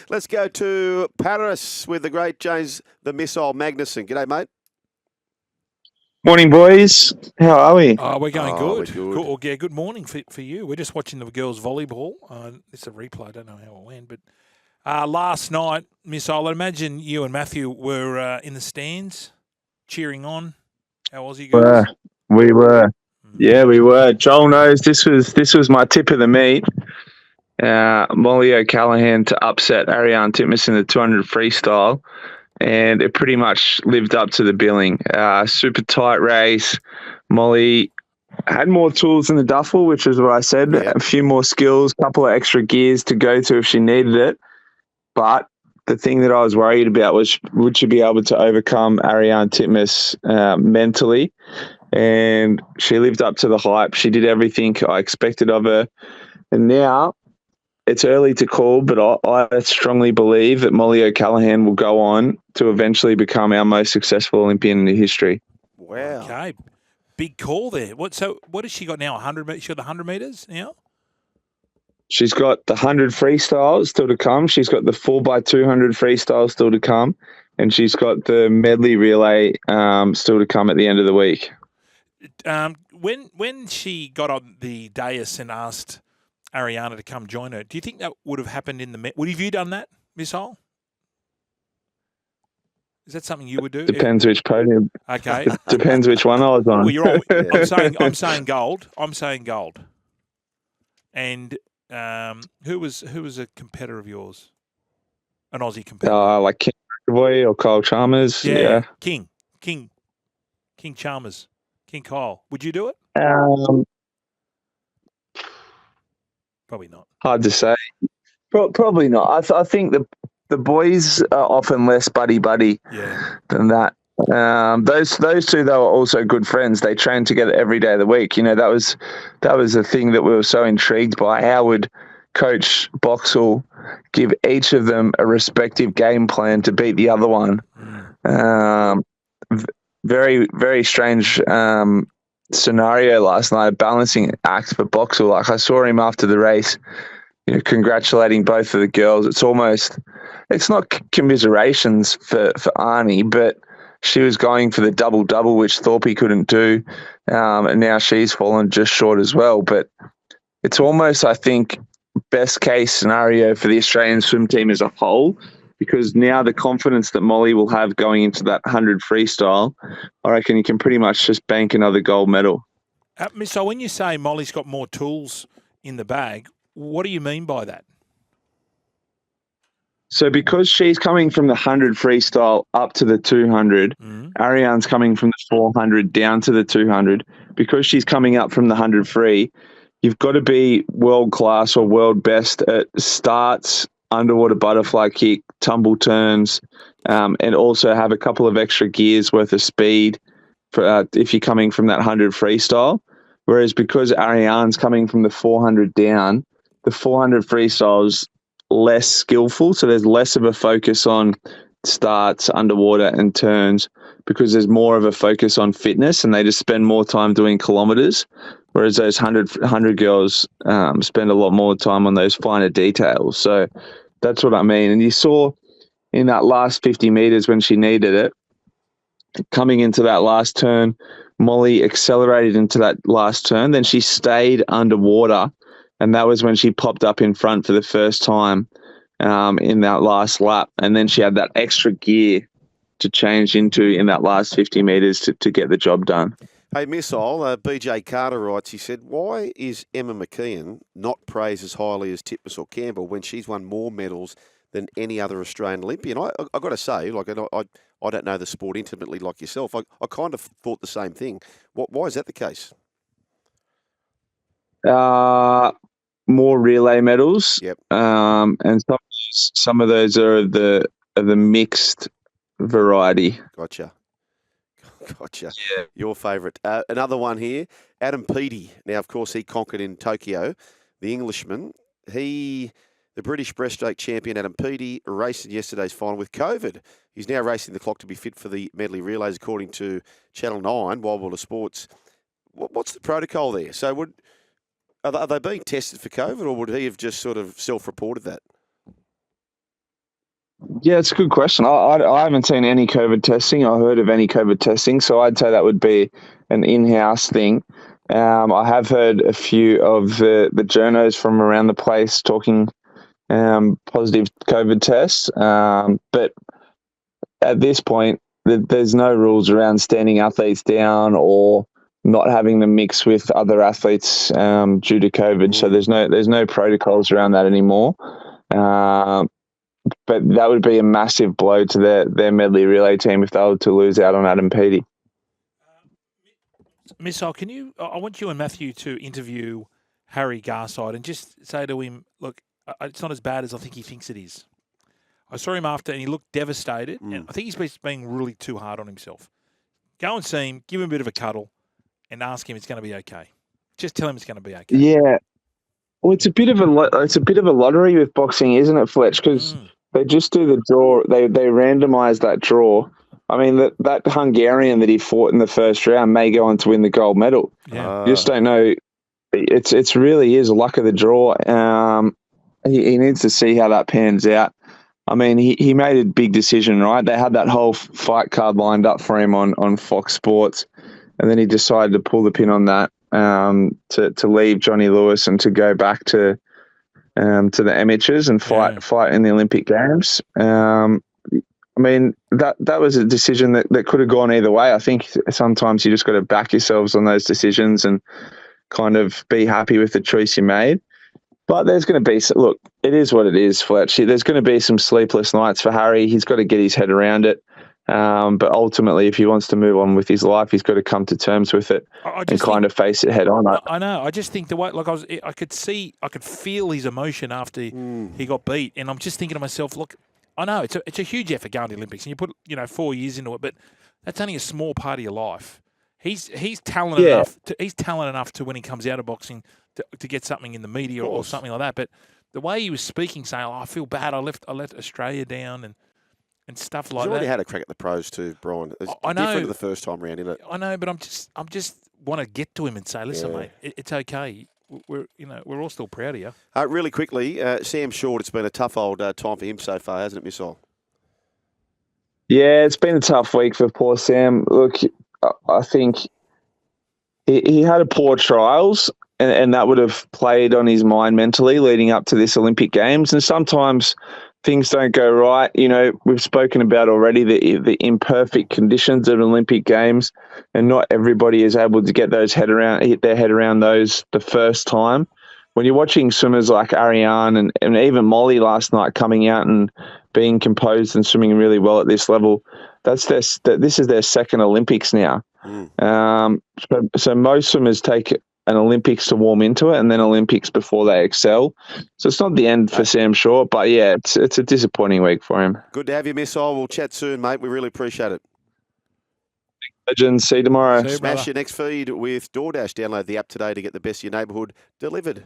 Let's go to Paris with the great James the Missile Magnussen. G'day, mate. Morning, boys. How are we? Oh, we're going good. We're good. Cool. Yeah, good morning for you. We're just watching the girls' volleyball. It's a replay. I don't know how it went, but last night, Missile, I imagine you and Matthew were in the stands cheering on. How was you guys? We were. Yeah, we were. Joel knows this was my tip of the meet. Mollie O'Callaghan to upset Ariarne Titmus in the 200 freestyle. And it pretty much lived up to the billing. Super tight race. Mollie had more tools in the duffel, which is what I said. Yeah. A few more skills, a couple of extra gears to go to if she needed it. But the thing that I was worried about was, would she be able to overcome Ariarne Titmus mentally? And she lived up to the hype. She did everything I expected of her. And now, it's early to call, but I strongly believe that Mollie O'Callaghan will go on to eventually become our most successful Olympian in history. Wow. Okay. Big call there. What has she got now? 100? She got the 100 metres now? She's got the 100 freestyle still to come. She's got the 4x200 freestyle still to come. And she's got the medley relay still to come at the end of the week. When she got on the dais and asked Ariarne to come join her, do you think that would have happened in the... Would have you done that, Missile? Is that something you would do? Depends which podium. Okay. Depends which one I was on. Well, you're all, I'm saying gold. I'm saying gold. And who was a competitor of yours? An Aussie competitor. Like King McAvoy or Kyle Chalmers. Yeah. King Chalmers. King Kyle. Would you do it? Probably not. Hard to say. Probably not. I think the boys are often less buddy than that. Those two, though, are also good friends. They train together every day of the week. You know, that was a thing that we were so intrigued by. How would Coach Boxall give each of them a respective game plan to beat the other one? Very, very strange scenario last night, balancing act for Boxall. Like, I saw him after the race, congratulating both of the girls. It's not commiserations for Arnie, but she was going for the double-double, which Thorpe couldn't do, and now she's fallen just short as well. But it's almost, I think, best case scenario for the Australian swim team as a whole, because now the confidence that Mollie will have going into that 100 freestyle, I reckon you can pretty much just bank another gold medal. So when you say Mollie's got more tools in the bag, what do you mean by that? So because she's coming from the 100 freestyle up to the 200, Ariarne's coming from the 400 down to the 200. Because she's coming up from the 100 free, you've got to be world class or world best at starts, underwater butterfly kick, tumble turns, and also have a couple of extra gears worth of speed for if you're coming from that 100 freestyle. Whereas because Ariarne's coming from the 400 down, the 400 freestyle's less skillful, so there's less of a focus on starts, underwater, and turns, because there's more of a focus on fitness, and they just spend more time doing kilometers, whereas those 100 girls spend a lot more time on those finer details. So that's what I mean. And you saw in that last 50 meters when she needed it, coming into that last turn, Mollie accelerated into that last turn, then she stayed underwater, and that was when she popped up in front for the first time in that last lap. And then she had that extra gear to change into in that last 50 metres to get the job done. Hey, Missile, BJ Carter writes, he said, why is Emma McKeon not praised as highly as Titmus or Campbell when she's won more medals than any other Australian Olympian? I got to say, like, I don't know the sport intimately like yourself. I kind of thought the same thing. Why is that the case? More relay medals. Yep. And some of those are the mixed variety. Gotcha. Yeah. Your favourite. Another one here, Adam Peaty. Now, of course, he conquered in Tokyo. The Englishman. The British breaststroke champion, Adam Peaty, raced in yesterday's final with COVID. He's now racing the clock to be fit for the medley relays, according to Channel 9, Wild World of Sports. What's the protocol there? So are they being tested for COVID, or would he have just sort of self-reported that? Yeah, it's a good question. I haven't seen any COVID testing. I heard of any COVID testing, so I'd say that would be an in-house thing. I have heard a few of the journos from around the place talking positive COVID tests, but at this point, there's no rules around standing athletes down or not having them mix with other athletes due to COVID. So there's no protocols around that anymore. But that would be a massive blow to their medley relay team if they were to lose out on Adam Peaty. Missile, I want you and Matthew to interview Harry Garside and just say to him, look, it's not as bad as I think he thinks it is. I saw him after and he looked devastated, and I think he's being really too hard on himself. Go and see him, give him a bit of a cuddle, and ask him it's going to be okay. Just tell him it's going to be okay. Yeah. Well, it's a bit of a lottery with boxing, isn't it, Fletch? Because they just do the draw. They randomise that draw. I mean, that Hungarian that he fought in the first round may go on to win the gold medal. Yeah. You just don't know. It's really is luck of the draw. He needs to see how that pans out. I mean, he made a big decision, right? They had that whole fight card lined up for him on Fox Sports, and then he decided to pull the pin on that to leave Johnny Lewis and to go back to the amateurs and fight in the Olympic Games. I mean, that was a decision that could have gone either way. I think sometimes you just got to back yourselves on those decisions and kind of be happy with the choice you made. But there's going to be, look, it is what it is, Fletch. There's going to be some sleepless nights for Harry. He's got to get his head around it. But ultimately, if he wants to move on with his life, he's got to come to terms with it and kind of face it head on. I know. I just think the way, like I could feel his emotion after he got beat. And I'm just thinking to myself, look, I know it's a huge effort going to the Olympics and you put, 4 years into it, but that's only a small part of your life. He's talented enough. He's talented enough to when he comes out of boxing to get something in the media or something like that. But the way he was speaking, saying, I feel bad. I left Australia down and stuff like that. He's already had a crack at the pros too, Brian. It's different to the first time round, isn't it? I know, but I'm just want to get to him and say, listen, mate, it's okay. We're all still proud of you. Really quickly, Sam Short. It's been a tough old time for him so far, hasn't it, Missile? Yeah, it's been a tough week for poor Sam. Look, I think he had a poor trials, and that would have played on his mind mentally leading up to this Olympic Games. And sometimes things don't go right. We've spoken about already the imperfect conditions of Olympic Games, and not everybody is able to get hit their head around those the first time. When you're watching swimmers like Ariarne and even Mollie last night coming out and being composed and swimming really well at this level, this is their second Olympics now. So most swimmers take an Olympics to warm into it and then Olympics before they excel. So it's not the end for Sam Short, but yeah, it's a disappointing week for him. Good to have you, Missile. We'll chat soon, mate. We really appreciate it. Legends, see you tomorrow. See you, Smash brother. your next feed with DoorDash. Download the app today to get the best of your neighbourhood delivered.